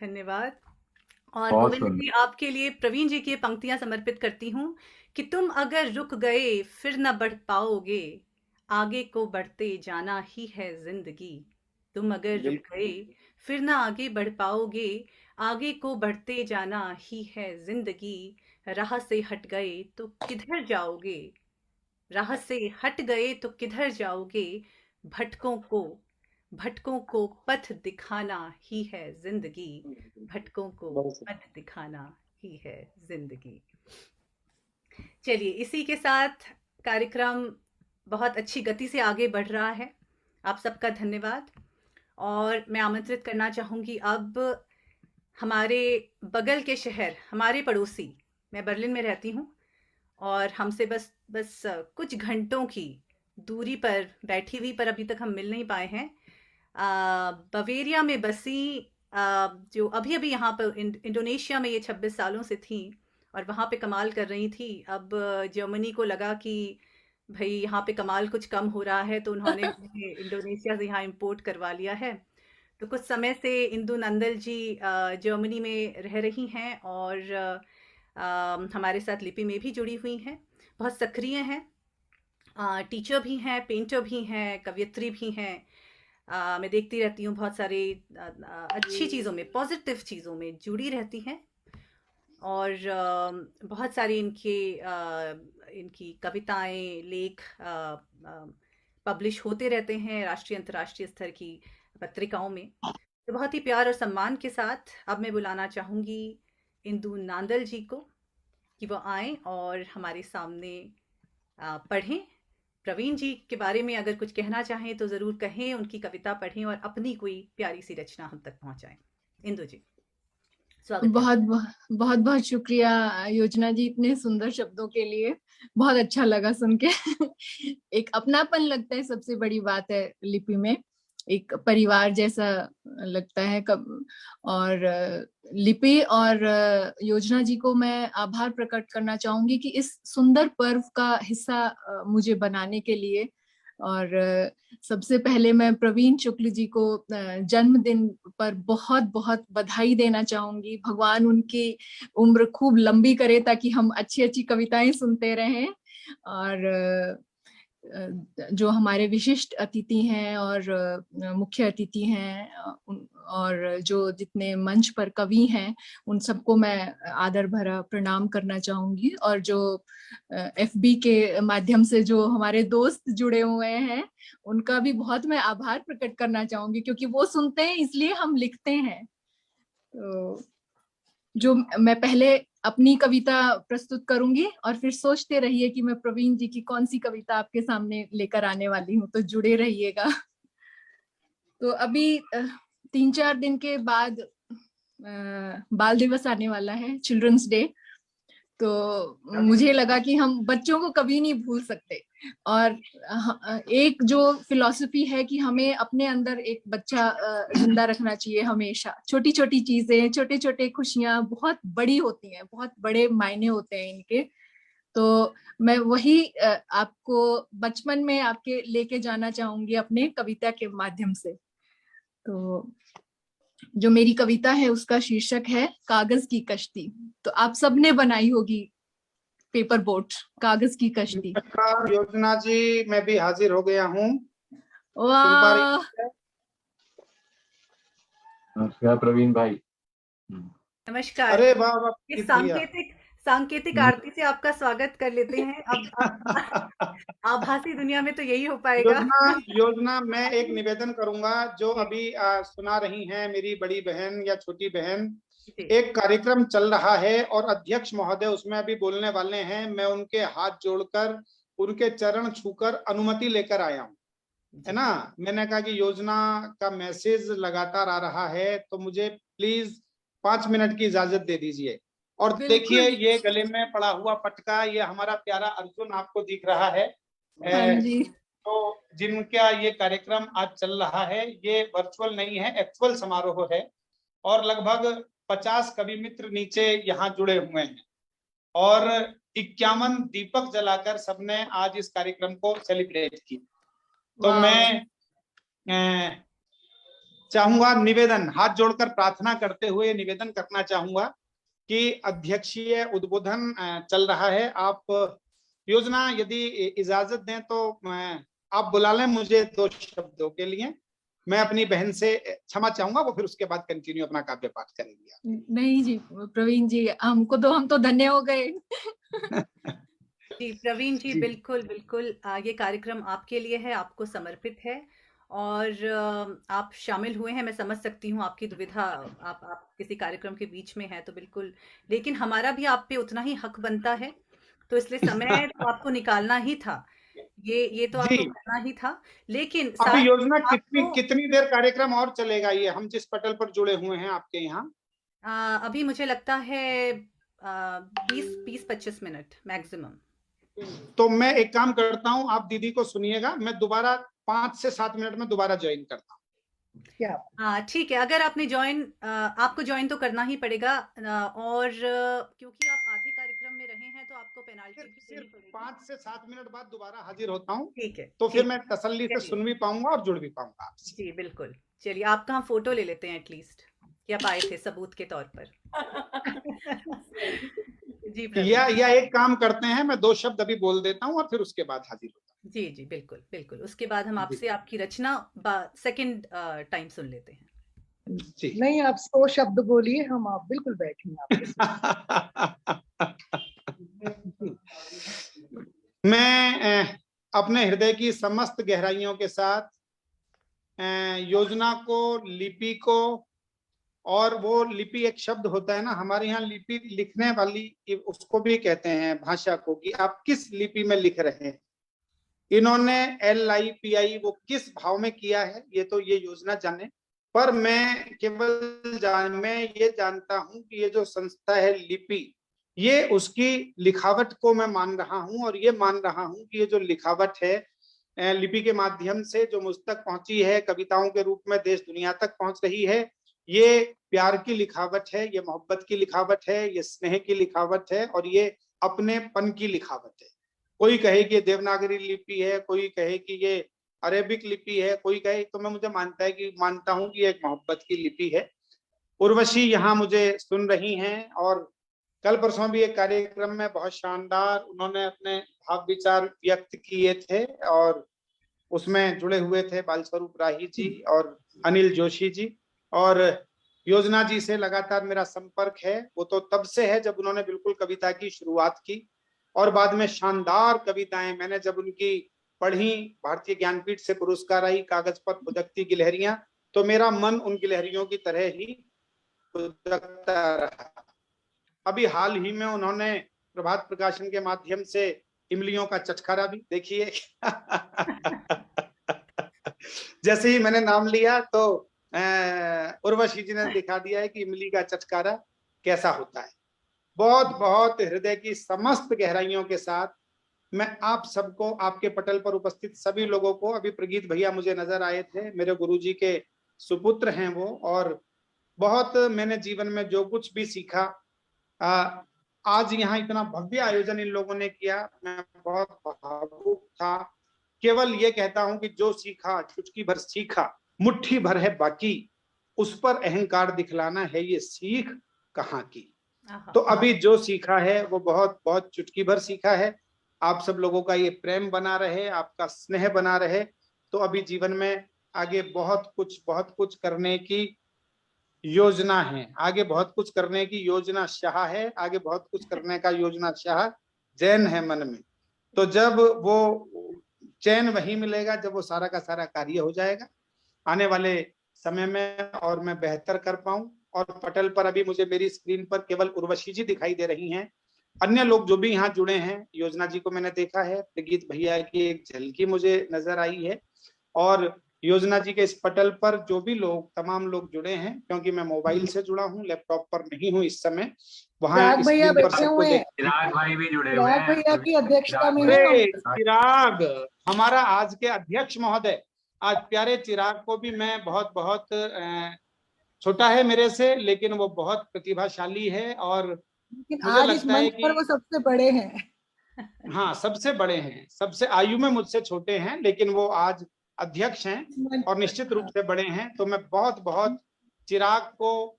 धन्यवाद। और बहुत गोविंद सुंदर। जी, आपके लिए प्रवीण जी की ये पंक्तियां समर्पित करती हूँ कि तुम अगर रुक गए फिर न बढ़ पाओगे, आगे को बढ़ते जाना ही है जिंदगी। तुम अगर रुक बिल्कुल गए बिल्कुल। फिर न आगे बढ़ पाओगे, आगे को बढ़ते जाना ही है जिंदगी। राह से हट गए तो किधर जाओगे, राह से हट गए तो किधर जाओगे, भटकों को पथ दिखाना ही है जिंदगी। भटकों को बहुत सही। पथ दिखाना ही है जिंदगी। चलिए, इसी के साथ कार्यक्रम बहुत अच्छी गति से आगे बढ़ रहा है। आप सबका धन्यवाद। और मैं आमंत्रित करना चाहूंगी अब हमारे बगल के शहर, हमारे पड़ोसी, मैं बर्लिन में रहती हूँ और हमसे बस बस कुछ घंटों की दूरी पर बैठी हुई, पर अभी तक हम मिल नहीं पाए हैं, बवेरिया में बसी, जो अभी अभी यहाँ पर इंडोनेशिया में ये 26 सालों से थी और वहाँ पे कमाल कर रही थी। अब जर्मनी को लगा कि भाई यहाँ पे कमाल कुछ कम हो रहा है, तो उन्होंने हमें इंडोनेशिया से यहाँ इंपोर्ट करवा लिया है। तो कुछ समय से इंदु नंदल जी जर्मनी में रह रही हैं और हमारे साथ लिपि में भी जुड़ी हुई हैं, बहुत सक्रिय हैं, टीचर भी हैं, पेंटर भी हैं, कवयित्री भी हैं। मैं देखती रहती हूँ बहुत सारी अच्छी चीज़ों में, पॉजिटिव चीज़ों में जुड़ी रहती हैं। और बहुत सारी इनकी कविताएं, लेख पब्लिश होते रहते हैं राष्ट्रीय अंतर्राष्ट्रीय स्तर की पत्रिकाओं में। तो बहुत ही प्यार और सम्मान के साथ अब मैं बुलाना चाहूँगी इंदु नांदल जी को कि वो आएं और हमारे सामने पढ़ें। प्रवीण जी के बारे में अगर कुछ कहना चाहें तो ज़रूर कहें, उनकी कविता पढ़ें और अपनी कोई प्यारी सी रचना हम तक पहुंचाएं। इंदु जी, स्वागत है बहुत आपका। बहुत बहुत शुक्रिया योजना जी, इतने सुंदर शब्दों के लिए। बहुत अच्छा लगा सुन के। एक अपनापन लगता है, सबसे बड़ी बात है लिपि में, एक परिवार जैसा लगता है कब। और लिपि और योजना जी को मैं आभार प्रकट करना चाहूंगी कि इस सुंदर पर्व का हिस्सा मुझे बनाने के लिए। और सबसे पहले मैं प्रवीण शुक्ल जी को जन्मदिन पर बहुत बहुत बधाई देना चाहूंगी। भगवान उनकी उम्र खूब लंबी करे ताकि हम अच्छी अच्छी कविताएं सुनते रहें। और जो हमारे विशिष्ट अतिथि हैं और मुख्य अतिथि हैं, और जो जितने मंच पर कवि हैं, उन सबको मैं आदर भरा प्रणाम करना चाहूंगी। और जो एफबी के माध्यम से जो हमारे दोस्त जुड़े हुए हैं, उनका भी बहुत मैं आभार प्रकट करना चाहूंगी, क्योंकि वो सुनते हैं इसलिए हम लिखते हैं। तो जो मैं पहले अपनी कविता प्रस्तुत करूंगी और फिर सोचते रहिए कि मैं प्रवीण जी की कौन सी कविता आपके सामने लेकर आने वाली हूँ, तो जुड़े रहिएगा। तो अभी 3-4 दिन के बाद बाल दिवस आने वाला है, चिल्ड्रंस डे। तो मुझे लगा कि हम बच्चों को कभी नहीं भूल सकते। और एक जो फिलॉसफी है कि हमें अपने अंदर एक बच्चा जिंदा रखना चाहिए हमेशा। छोटी छोटी चीजें, छोटे छोटे खुशियां बहुत बड़ी होती हैं, बहुत बड़े मायने होते हैं इनके। तो मैं वही आपको बचपन में आपके लेके जाना चाहूंगी अपने कविता के माध्यम से। तो जो मेरी कविता है उसका शीर्षक है कागज की कश्ती। तो आप सबने बनाई होगी पेपर बोट, कागज की कश्ती। नमस्कार योजना जी, मैं भी हाजिर हो गया हूँ। सुन पा रही वाह, हैं? नमस्कार प्रवीण भाई। नमस्कार। अरे वाह वाह ये प्रीत भैया। सांकेतिक आरती से आपका स्वागत कर लेते हैं। अब आभासी दुनिया में तो यही हो पाएगा। योजना योजना मैं एक निवेदन करूंगा, जो जी अभी सुना रही हैं मेरी बड़ी बहन या छोटी बहन। जी एक कार्यक्रम चल रहा है और अध्यक्ष महोदय उसमें अभी बोलने वाले हैं। मैं उनके हाथ जोड़कर, उनके चरण छूकर अनुमति लेकर आया हूँ, है जी। ना। मैंने कहा कि योजना का मैसेज लगातार आ रहा है, तो मुझे प्लीज 5 मिनट की इजाजत दे दीजिए। और देखिए, बिल्कुल। ये गले में पड़ा हुआ पटका, ये हमारा प्यारा अर्जुन आपको दिख रहा है। हाँ जी। तो जिनका ये कार्यक्रम आज चल रहा है, ये वर्चुअल नहीं है, एक्चुअल समारोह है। और लगभग 50 कवि मित्र नीचे यहाँ जुड़े हुए हैं और 51 दीपक जलाकर सबने आज इस कार्यक्रम को सेलिब्रेट किया। तो वाह। मैं चाहूंगा निवेदन, हाथ जोड़कर प्रार्थना करते हुए निवेदन करना चाहूंगा कि अध्यक्षीय उद्बोधन चल रहा है। आप योजना यदि इजाजत दें तो आप बुला लें मुझे 2 शब्दों के लिए। मैं अपनी बहन से क्षमा चाहूंगा, वो फिर उसके बाद कंटिन्यू अपना काव्य पाठ करेंगे। नहीं जी प्रवीण जी, हम तो धन्य हो गए। जी प्रवीण जी, जी। बिल्कुल बिल्कुल, ये कार्यक्रम आपके लिए है, आपको समर्पित है। और आप शामिल हुए हैं, मैं समझ सकती हूँ आपकी दुविधा। आप किसी कार्यक्रम के बीच में हैं तो बिल्कुल, लेकिन हमारा भी आप पे उतना ही हक बनता है, तो इसलिए समय तो आपको निकालना ही था, ये तो आपको जी, करना ही था। लेकिन अभी साथ योजना कितनी आपको कितनी देर कार्यक्रम और चलेगा, ये हम जिस पटल पर जुड़े हुए हैं आपके यहाँ? अभी मुझे लगता है 20-25 मिनट मैक्सिमम। तो मैं एक काम करता हूँ, आप दीदी को सुनिएगा, मैं दोबारा 5 से 7 मिनट में दोबारा ज्वाइन करता हूँ। हाँ ठीक है, अगर आपने आपको ज्वाइन तो करना ही पड़ेगा, और क्योंकि आप आधे कार्यक्रम में रहे हैं तो आपको पेनाल्टी भी देनी सिर्फ पड़ेगी। 5 से 7 मिनट बाद दोबारा हाजिर होता हूँ, ठीक है, तो फिर ठीक मैं है, तसल्ली से चलिए। सुन भी पाऊंगा और जुड़ भी पाऊंगा आपसे। जी बिल्कुल, चलिए आपका हम फोटो ले लेते हैं एटलीस्ट, कि आप आए थे सबूत के तौर पर। जी प्रवीण। या एक काम करते हैं, मैं 2 शब्द अभी बोल देता हूँ और फिर उसके बाद हाजिर होता जी जी बिल्कुल बिल्कुल, उसके बाद हम हूँ। आपसे आपकी रचना सेकंड टाइम सुन लेते हैं। जी। नहीं, आप 100 शब्द बोलिए, हम आप बिल्कुल बैठेंगे आपके साथ। मैं अपने हृदय की समस्त गहराइयों के साथ योजना को, लिपि को, और वो लिपि एक शब्द होता है ना हमारे यहाँ, लिपि लिखने वाली उसको भी कहते हैं, भाषा को, कि आप किस लिपि में लिख रहे हैं। इन्होंने LIPI वो किस भाव में किया है, ये योजना जाने। पर मैं मैं ये जानता हूं कि ये जो संस्था है लिपि, ये उसकी लिखावट को मैं मान रहा हूं, और ये मान रहा हूं कि ये जो लिखावट है लिपि के माध्यम से जो मुझ तक पहुंची है, कविताओं के रूप में देश दुनिया तक पहुंच रही है, ये प्यार की लिखावट है, ये मोहब्बत की लिखावट है, ये स्नेह की लिखावट है, और ये अपनेपन की लिखावट है। कोई कहे कि ये देवनागरी लिपि है, कोई कहे कि ये अरेबिक लिपि है, कोई कहे, तो मैं मानता हूं कि एक मोहब्बत की लिपि है। उर्वशी यहाँ मुझे सुन रही हैं, और कल परसों भी एक कार्यक्रम में बहुत शानदार उन्होंने अपने भाव विचार व्यक्त किए थे, और उसमें जुड़े हुए थे बालस्वरूप राही जी और अनिल जोशी जी। और योजना जी से लगातार मेरा संपर्क है, वो तो तब से है जब उन्होंने बिल्कुल कविता की शुरुआत की, और बाद में शानदार कविताएं मैंने जब उनकी पढ़ी, भारतीय ज्ञानपीठ से पुरस्कार आई, कागज पर खुदकती गिलहरियां, तो मेरा मन उन गिलहरियों की तरह ही खुदकता रहा। अभी हाल ही में उन्होंने प्रभात प्रकाशन के माध्यम से इमलियों का चटखारा भी, देखिए जैसे ही मैंने नाम लिया तो उर्वशी जी ने दिखा दिया है कि इमली का चटखारा कैसा होता है। बहुत बहुत हृदय की समस्त गहराइयों के साथ मैं आप सबको, आपके पटल पर उपस्थित सभी लोगों को, अभी प्रगीत भैया मुझे नजर आए थे, मेरे गुरुजी के सुपुत्र हैं वो, और बहुत मैंने जीवन में जो कुछ भी सीखा, आज यहाँ इतना भव्य आयोजन इन लोगों ने किया, मैं बहुत भावुक था। केवल ये कहता हूं कि जो सीखा चुटकी भर सीखा, मुट्ठी भर है बाकी, उस पर अहंकार दिखलाना है ये सीख कहाँ की। तो अभी जो सीखा है वो बहुत बहुत चुटकी भर सीखा है। आप सब लोगों का ये प्रेम बना रहे, आपका स्नेह बना रहे, तो अभी जीवन में आगे बहुत कुछ करने की योजना है, आगे बहुत कुछ करने की योजना शाह है, आगे बहुत कुछ करने का योजना शाह चैन है मन में। तो जब वो चैन वही मिलेगा जब वो सारा का सारा कार्य हो जाएगा आने वाले समय में, और मैं बेहतर कर पाऊं। और पटल पर अभी मुझे मेरी स्क्रीन पर केवल उर्वशी जी दिखाई दे रही हैं, अन्य लोग जो भी यहाँ जुड़े हैं, योजना जी को मैंने देखा है, प्रगीत भैया की एक झलकी मुझे नजर आई है, और योजना जी के इस पटल पर जो भी लोग, तमाम लोग जुड़े हैं, क्योंकि मैं मोबाइल से जुड़ा हूँ, लैपटॉप पर नहीं हूँ इस समय, वहां चिराग भैया स्क्रीन पर बैठे सबको हुए हैं, देख। चिराग भाई भी जुड़े हुए चिराग हैं। भैया की अध्यक्षता में है। अरे चिराग, हमारा आज के अध्यक्ष महोदय, आज प्यारे चिराग को भी मैं बहुत बहुत, छोटा है मेरे से लेकिन वो बहुत प्रतिभाशाली है, और लेकिन मुझे आज इस लगता है मंच पर कि वो सबसे बड़े हैं। हाँ, सबसे बड़े हैं, सबसे आयु में मुझसे छोटे हैं, लेकिन वो आज अध्यक्ष हैं और निश्चित रूप से बड़े हैं, तो मैं बहुत बहुत चिराग को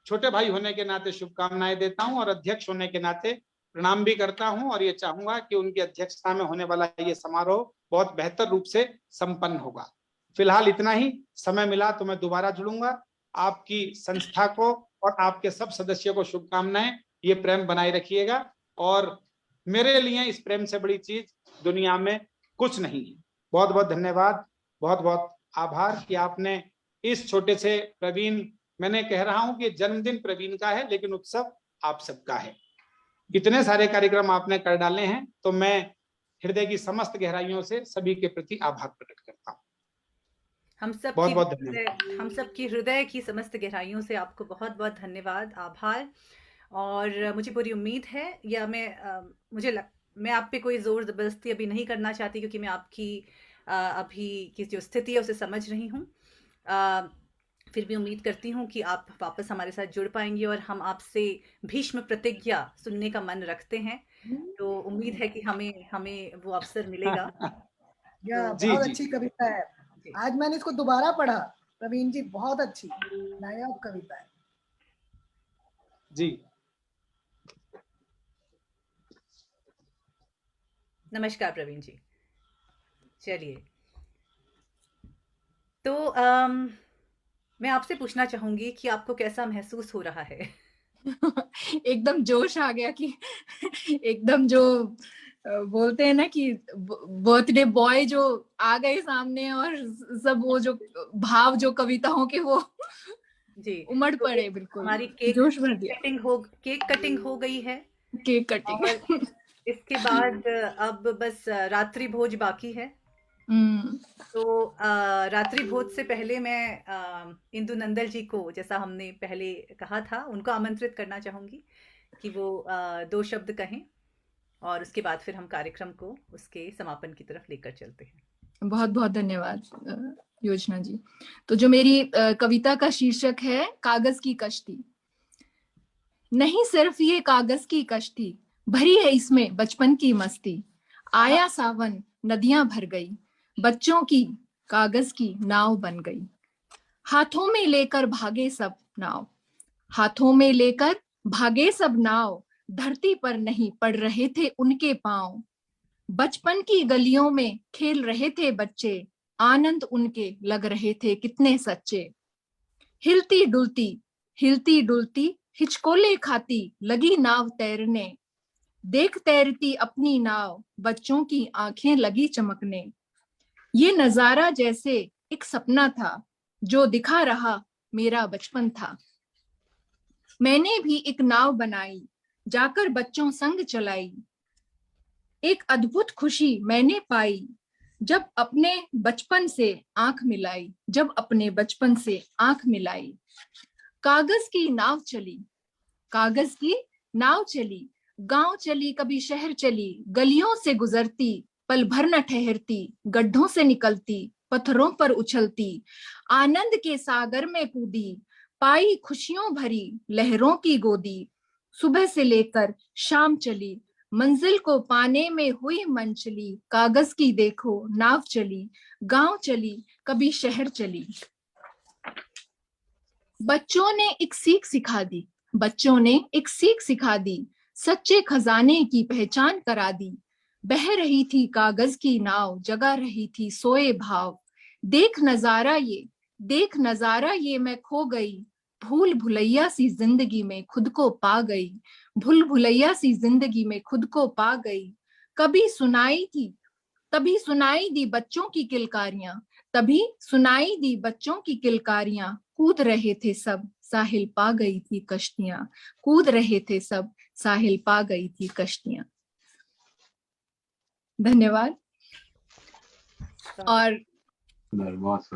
छोटे भाई होने के नाते शुभकामनाएं देता हूं और अध्यक्ष होने के नाते प्रणाम भी करता हूं, और ये चाहूंगा कि उनकी अध्यक्षता में होने वाला ये समारोह बहुत बेहतर रूप से संपन्न होगा। फिलहाल इतना ही, समय मिला तो मैं दोबारा जुड़ूंगा। आपकी संस्था को और आपके सब सदस्यों को शुभकामनाएं, ये प्रेम बनाए रखिएगा, और मेरे लिए इस प्रेम से बड़ी चीज दुनिया में कुछ नहीं है। बहुत बहुत धन्यवाद, बहुत बहुत आभार कि आपने इस छोटे से प्रवीण, मैंने कह रहा हूं कि जन्मदिन प्रवीण का है लेकिन उत्सव आप सबका है। इतने सारे कार्यक्रम आपने कर डाले हैं, तो मैं हृदय की समस्त गहराइयों से सभी के प्रति आभार प्रकट करता हूं। हम सब बहुत की बहुत धन्यवाद। हम सब की हृदय की समस्त गहराइयों से आपको बहुत बहुत धन्यवाद, आभार। और मुझे पूरी उम्मीद है, या मैं आप पे कोई जोर जबरदस्ती अभी नहीं करना चाहती, क्योंकि मैं आपकी अभी की जो स्थिति है उसे समझ रही हूँ। फिर भी उम्मीद करती हूँ कि आप वापस हमारे साथ जुड़ पाएंगे, और हम आपसे भीष्म प्रतिज्ञा सुनने का मन रखते हैं, तो उम्मीद है कि हमें वो अवसर मिलेगा। जी, बहुत जी। अच्छी कविता है। आज मैंने इसको दोबारा पढ़ा, प्रवीण जी बहुत अच्छी नायाब कविता है जी। नमस्कार प्रवीण जी। चलिए, तो मैं आपसे पूछना चाहूंगी कि आपको कैसा महसूस हो रहा है? एकदम जोश आ गया कि एकदम जो बोलते हैं ना कि बर्थडे बॉय जो आ गए सामने, और सब वो जो भाव जो कविताओं के वो जी, उमड़ तो पड़े, बिल्कुल हमारी केक जोश भर दिया। कटिंग हो गई है, केक कटिंग। और इसके बाद अब बस रात्रि भोज बाकी है। तो रात्रि भोज से पहले मैं इंदु नंदल जी को, जैसा हमने पहले कहा था, उनको आमंत्रित करना चाहूंगी कि वो 2 शब्द कहें, और उसके बाद फिर हम कार्यक्रम को उसके समापन की तरफ लेकर चलते हैं। बहुत बहुत धन्यवाद योजना जी। तो जो मेरी कविता का शीर्षक है कागज की कश्ती। नहीं सिर्फ ये कागज की कश्ती, भरी है इसमें बचपन की मस्ती। आया सावन नदियां भर गई, बच्चों की कागज की नाव बन गई। हाथों में लेकर भागे सब नाव, हाथों में लेकर भागे सब नाव। धरती पर नहीं पड़ रहे थे उनके पांव। बचपन की गलियों में खेल रहे थे बच्चे, आनंद उनके लग रहे थे कितने सच्चे। हिलती डुलती हिचकोले खाती लगी नाव तैरने। देख तैरती अपनी नाव, बच्चों की आंखें लगी चमकने। ये नजारा जैसे एक सपना था, जो दिखा रहा मेरा बचपन था। मैंने भी एक नाव बनाई, जाकर बच्चों संग चलाई। एक अद्भुत खुशी मैंने पाई, जब अपने बचपन से आंख मिलाई, जब अपने बचपन से आंख मिलाई। कागज की नाव चली, कागज की नाव चली, गांव चली कभी शहर चली। गलियों से गुजरती, पल भर न ठहरती, गड्ढों से निकलती, पत्थरों पर उछलती। आनंद के सागर में कूदी, पाई खुशियों भरी लहरों की गोदी। सुबह से लेकर शाम चली, मंजिल को पाने में हुई मंचली। कागज की देखो नाव चली, गांव चली कभी शहर चली। बच्चों ने एक सीख सिखा दी, बच्चों ने एक सीख सिखा दी। सच्चे खजाने की पहचान करा दी। बह रही थी कागज की नाव, जगा रही थी सोए भाव। देख नजारा ये मैं खो गई। भूल भुलैया सी जिंदगी में खुद को पा गई। भूल भुलैया सी जिंदगी में खुद को पा गई। तभी सुनाई दी बच्चों की किलकारियां, तभी सुनाई दी बच्चों की किलकारियां। कूद रहे थे सब, साहिल पा गई थी कश्तियां। कूद रहे थे सब, साहिल पा गई थी कश्तियां। धन्यवाद। और बहुत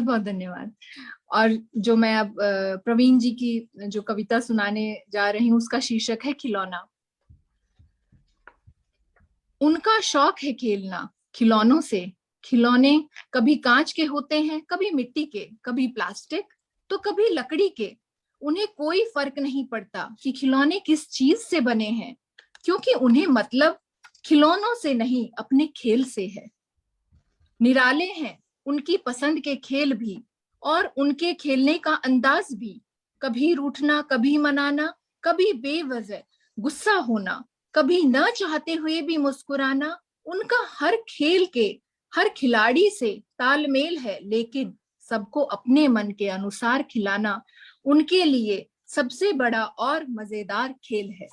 बहुत धन्यवाद। और जो मैं अब प्रवीण जी की जो कविता सुनाने जा रही हूँ, उसका शीर्षक है खिलौना। उनका शौक है खेलना खिलौनों से। खिलौने कभी कांच के होते हैं, कभी मिट्टी के, कभी प्लास्टिक, तो कभी लकड़ी के। उन्हें कोई फर्क नहीं पड़ता कि खिलौने किस चीज से बने हैं, क्योंकि उन्हें मतलब खिलौनों से नहीं अपने खेल से है। निराले हैं उनकी पसंद के खेल भी, और उनके खेलने का अंदाज भी। कभी रूठना, कभी मनाना, कभी बेवजह गुस्सा होना, कभी न चाहते हुए भी मुस्कुराना। उनका हर खेल के हर खिलाड़ी से तालमेल है, लेकिन सबको अपने मन के अनुसार खिलाना उनके लिए सबसे बड़ा और मजेदार खेल है।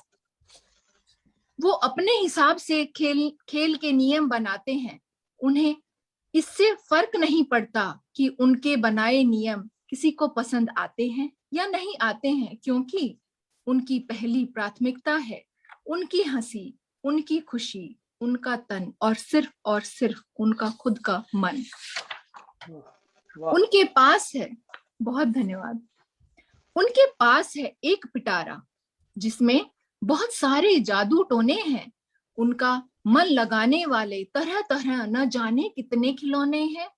वो अपने हिसाब से खेल के नियम बनाते हैं। उन्हें इससे फर्क नहीं पड़ता कि उनके बनाए नियम किसी को पसंद आते हैं या नहीं आते हैं, क्योंकि उनकी पहली प्राथमिकता है उनकी हंसी, उनकी खुशी, उनका तन और सिर्फ उनका खुद का मन। उनके पास है, बहुत धन्यवाद, उनके पास है एक पिटारा जिसमें बहुत सारे जादू टोने हैं। उनका मन लगाने वाले तरह तरह न जाने कितने खिलौने हैं।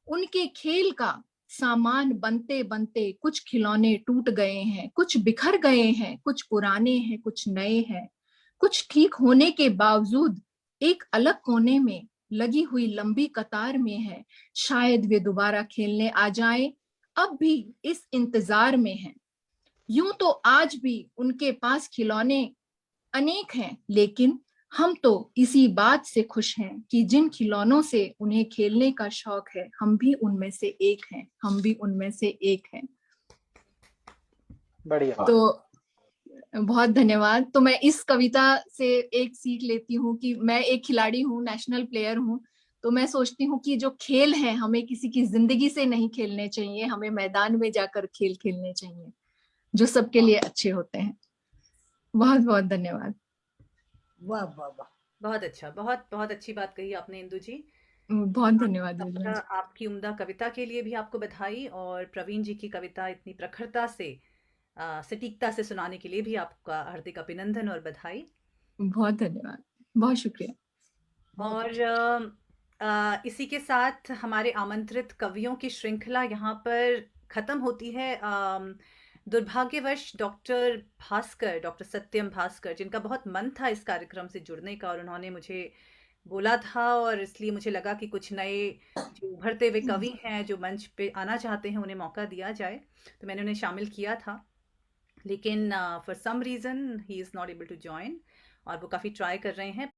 उनके खेल का सामान बनते बनते कुछ खिलौने टूट गए हैं, कुछ बिखर गए हैं, कुछ पुराने हैं, कुछ नए हैं। कुछ ठीक होने के बावजूद एक अलग कोने में लगी हुई लंबी कतार में है। शायद वे दोबारा खेलने आ जाएं, अब भी इस इंतजार में हैं। यूं तो आज भी उनके पास खिलौने अनेक हैं, लेकिन हम तो इसी बात से खुश हैं कि जिन खिलौनों से उन्हें खेलने का शौक है, हम भी उनमें से एक हैं, हम भी उनमें से एक हैं। बढ़िया। तो बहुत धन्यवाद। तो मैं इस कविता से एक सीख लेती हूँ कि मैं एक खिलाड़ी हूँ, नेशनल प्लेयर हूँ, तो मैं सोचती हूँ कि जो खेल है हमें किसी की जिंदगी से नहीं खेलने चाहिए, हमें मैदान में जाकर खेल खेलने चाहिए जो सबके लिए अच्छे होते हैं। बहुत बहुत धन्यवाद। वाह वाह वाह, बहुत अच्छा, बहुत बहुत अच्छी बात कही आपने इंदु जी। बहुत धन्यवाद योजना जी। आपकी उम्दा कविता के लिए भी आपको बधाई, और प्रवीण जी की कविता इतनी प्रखरता से सटीकता से सुनाने के लिए भी आपका हार्दिक अभिनंदन और बधाई। बहुत धन्यवाद, बहुत शुक्रिया। और इसी के साथ हमारे आमंत्रित कवियों की श्रृंखला यहाँ पर खत्म होती है। दुर्भाग्यवश डॉक्टर सत्यम भास्कर, जिनका बहुत मन था इस कार्यक्रम से जुड़ने का और उन्होंने मुझे बोला था, और इसलिए मुझे लगा कि कुछ नए जो उभरते हुए कवि हैं जो मंच पे आना चाहते हैं उन्हें मौका दिया जाए, तो मैंने उन्हें शामिल किया था। लेकिन for some reason he is not able to join, और वो काफ़ी ट्राई कर रहे हैं।